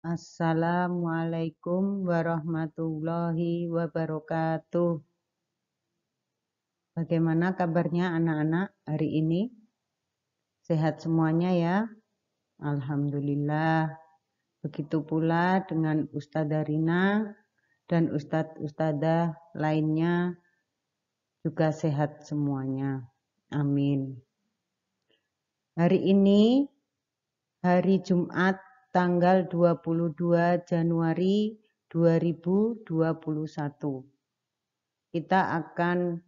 Assalamualaikum warahmatullahi wabarakatuh. Bagaimana kabarnya anak-anak hari ini? Sehat semuanya ya? Alhamdulillah. Begitu pula dengan Ustadzah Rina dan ustadz-ustadzah lainnya juga sehat semuanya. Amin. Hari ini hari Jumat tanggal 22 Januari 2021. Kita akan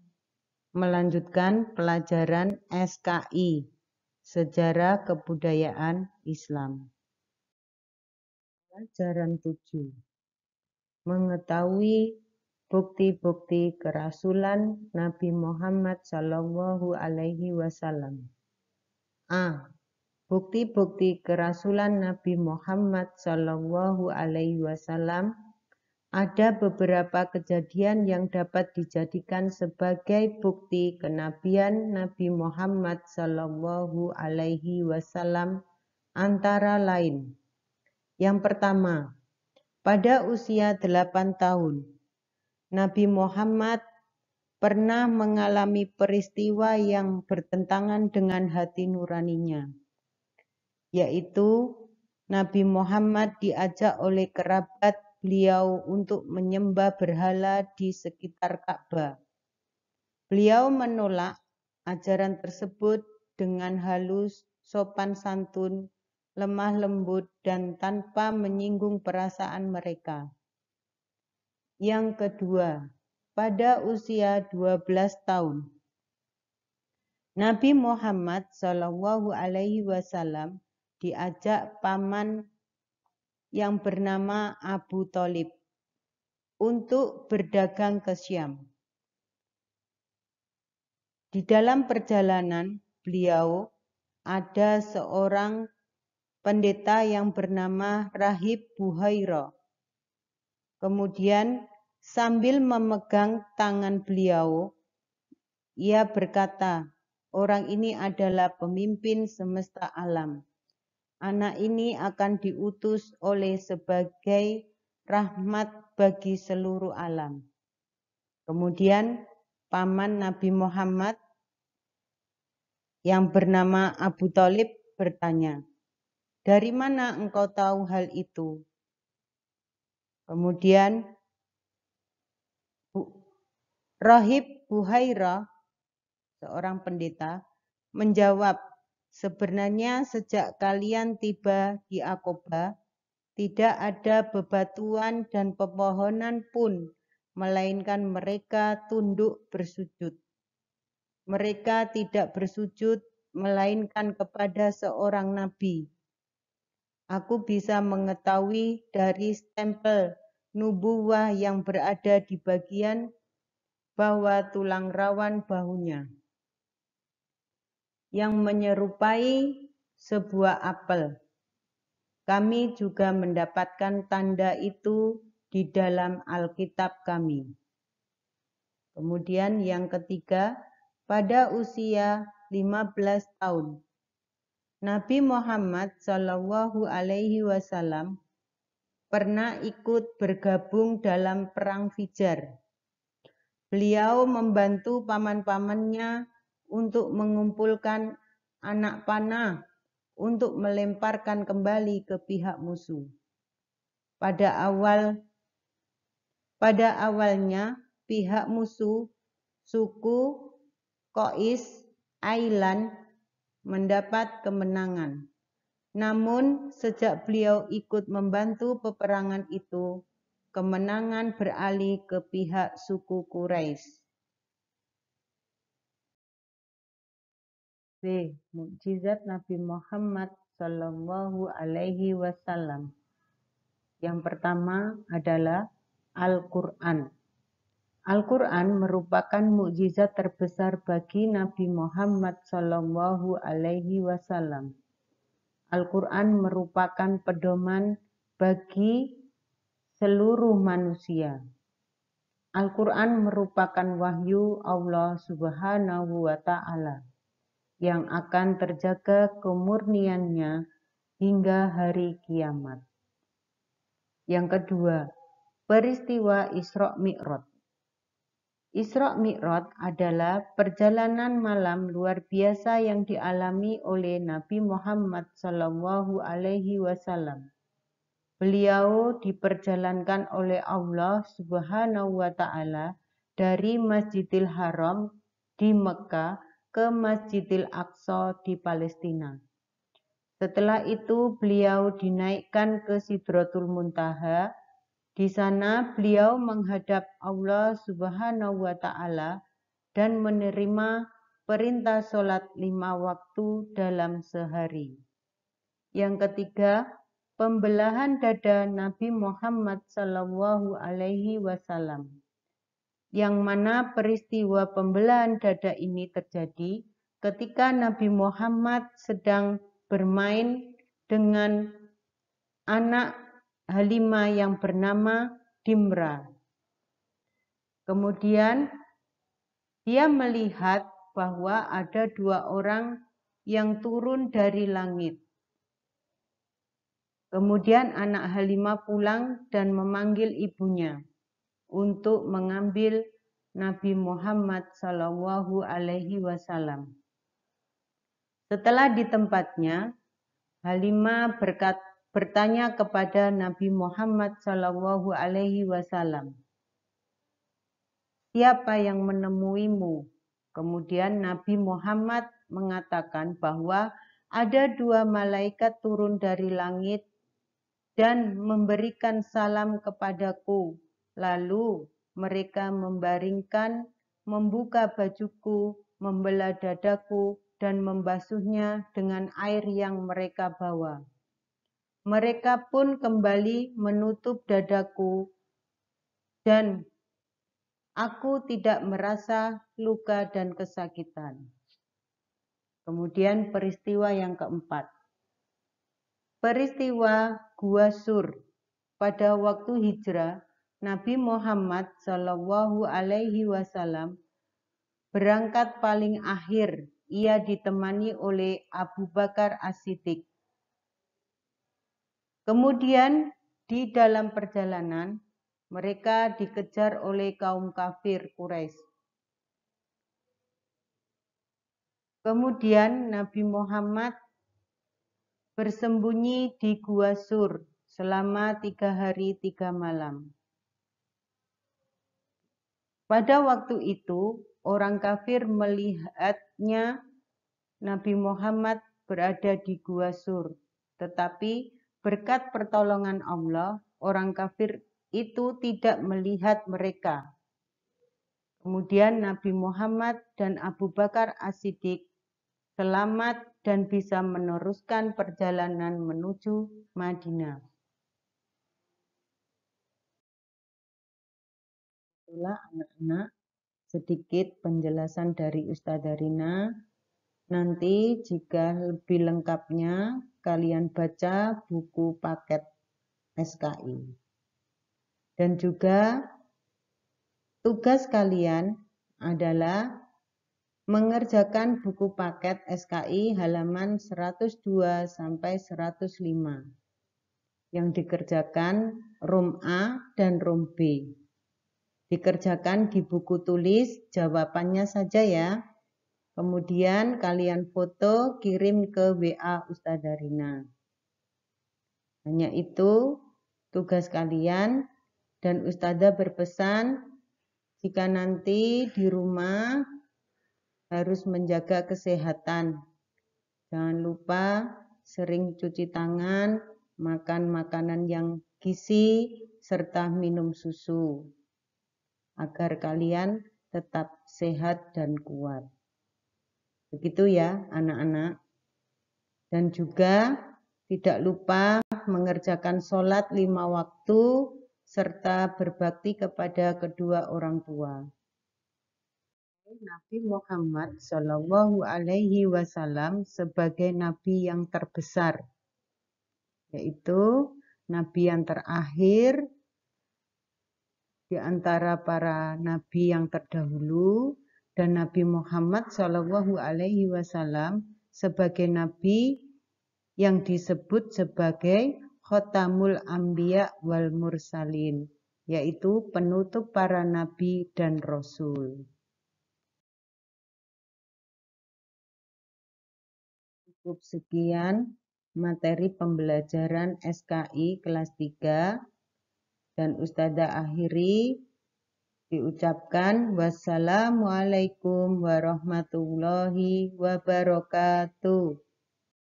melanjutkan pelajaran SKI, Sejarah Kebudayaan Islam. Pelajaran 7. Mengetahui bukti-bukti kerasulan Nabi Muhammad SAW. A. Bukti-bukti kerasulan Nabi Muhammad SAW. Ada beberapa kejadian yang dapat dijadikan sebagai bukti kenabian Nabi Muhammad SAW, antara lain. Yang pertama, pada usia 8 tahun, Nabi Muhammad pernah mengalami peristiwa yang bertentangan dengan hati nuraninya, yaitu Nabi Muhammad diajak oleh kerabat beliau untuk menyembah berhala di sekitar Ka'bah. Beliau menolak ajaran tersebut dengan halus, sopan santun, lemah lembut, dan tanpa menyinggung perasaan mereka. Yang kedua, pada usia 12 tahun, Nabi Muhammad SAW diajak paman yang bernama Abu Thalib untuk berdagang ke Syam. Di dalam perjalanan beliau ada seorang pendeta yang bernama Rahib Buhairah. Kemudian sambil memegang tangan beliau, ia berkata, orang ini adalah pemimpin semesta alam. Anak ini akan diutus oleh sebagai rahmat bagi seluruh alam. Kemudian paman Nabi Muhammad yang bernama Abu Thalib bertanya, dari mana engkau tahu hal itu? Kemudian Rahib Buhairah, seorang pendeta, menjawab, sebenarnya sejak kalian tiba di Aqabah, tidak ada bebatuan dan pepohonan pun, melainkan mereka tunduk bersujud. Mereka tidak bersujud, melainkan kepada seorang nabi. Aku bisa mengetahui dari stempel nubuwah yang berada di bagian bawah tulang rawan bahunya, yang menyerupai sebuah apel. Kami juga mendapatkan tanda itu di dalam Alkitab kami. Kemudian yang ketiga, pada usia 15 tahun, Nabi Muhammad SAW pernah ikut bergabung dalam Perang Fijar. Beliau membantu paman-pamannya untuk mengumpulkan anak panah untuk melemparkan kembali ke pihak musuh. Pada awalnya pihak musuh, suku Qais Ailan, mendapat kemenangan. Namun sejak beliau ikut membantu peperangan itu, kemenangan beralih ke pihak suku Quraisy. B. Mukjizat Nabi Muhammad SAW. Yang pertama adalah Al-Quran. Al-Quran merupakan mukjizat terbesar bagi Nabi Muhammad SAW. Al-Quran merupakan pedoman bagi seluruh manusia. Al-Quran merupakan wahyu Allah Subhanahu wa Ta'ala yang akan terjaga kemurniannya hingga hari kiamat. Yang kedua, peristiwa Isra Mi'raj. Isra Mi'raj adalah perjalanan malam luar biasa yang dialami oleh Nabi Muhammad SAW. Beliau diperjalankan oleh Allah Subhanahu wa Ta'ala dari Masjidil Haram di Mekah ke Masjidil Aqsa di Palestina. Setelah itu beliau dinaikkan ke Sidratul Muntaha. Di sana beliau menghadap Allah Subhanahu wa Ta'ala dan menerima perintah sholat 5 waktu dalam sehari. Yang ketiga, pembelahan dada Nabi Muhammad SAW, yang mana peristiwa pembelahan dada ini terjadi ketika Nabi Muhammad sedang bermain dengan anak Halimah yang bernama Dimrah. Kemudian dia melihat bahwa ada 2 orang yang turun dari langit. Kemudian anak Halimah pulang dan memanggil ibunya untuk mengambil Nabi Muhammad SAW. Setelah di tempatnya, Halimah bertanya kepada Nabi Muhammad SAW, "Siapa yang menemuimu?" Kemudian Nabi Muhammad mengatakan bahwa ada 2 malaikat turun dari langit dan memberikan salam kepadaku. Lalu mereka membuka bajuku, membelah dadaku, dan membasuhnya dengan air yang mereka bawa. Mereka pun kembali menutup dadaku dan aku tidak merasa luka dan kesakitan. Kemudian peristiwa yang keempat. Peristiwa Gua Sur. Pada waktu hijrah, Nabi Muhammad SAW berangkat paling akhir. Ia ditemani oleh Abu Bakar As-Siddiq. Kemudian di dalam perjalanan, mereka dikejar oleh kaum kafir Quraisy. Kemudian Nabi Muhammad bersembunyi di Gua Sur selama 3 hari 3 malam. Pada waktu itu, orang kafir melihatnya Nabi Muhammad berada di Gua Sur. Tetapi berkat pertolongan Allah, orang kafir itu tidak melihat mereka. Kemudian Nabi Muhammad dan Abu Bakar As-Siddiq selamat dan bisa meneruskan perjalanan menuju Madinah. Itulah anak-anak sedikit penjelasan dari Ustadzah Rina. Nanti jika lebih lengkapnya kalian baca buku paket SKI. Dan juga tugas kalian adalah mengerjakan buku paket SKI halaman 102 sampai 105 yang dikerjakan Rom A dan Rom B. Dikerjakan di buku tulis, jawabannya saja ya. Kemudian kalian foto, kirim ke WA Ustadzah Rina. Hanya itu tugas kalian, dan Ustadzah berpesan jika nanti di rumah harus menjaga kesehatan. Jangan lupa sering cuci tangan, makan makanan yang gizi, serta minum susu. Agar kalian tetap sehat dan kuat. Begitu ya anak-anak. Dan juga tidak lupa mengerjakan sholat 5 waktu serta berbakti kepada kedua orang tua. Nabi Muhammad SAW sebagai nabi yang terbesar, yaitu nabi yang terakhir di antara para nabi yang terdahulu, dan Nabi Muhammad SAW sebagai nabi yang disebut sebagai Khotamul Anbiya wal Mursalin, yaitu penutup para nabi dan rasul. Cukup sekian materi pembelajaran SKI kelas 3 dan Ustazah akhiri diucapkan wassalamualaikum warahmatullahi wabarakatuh.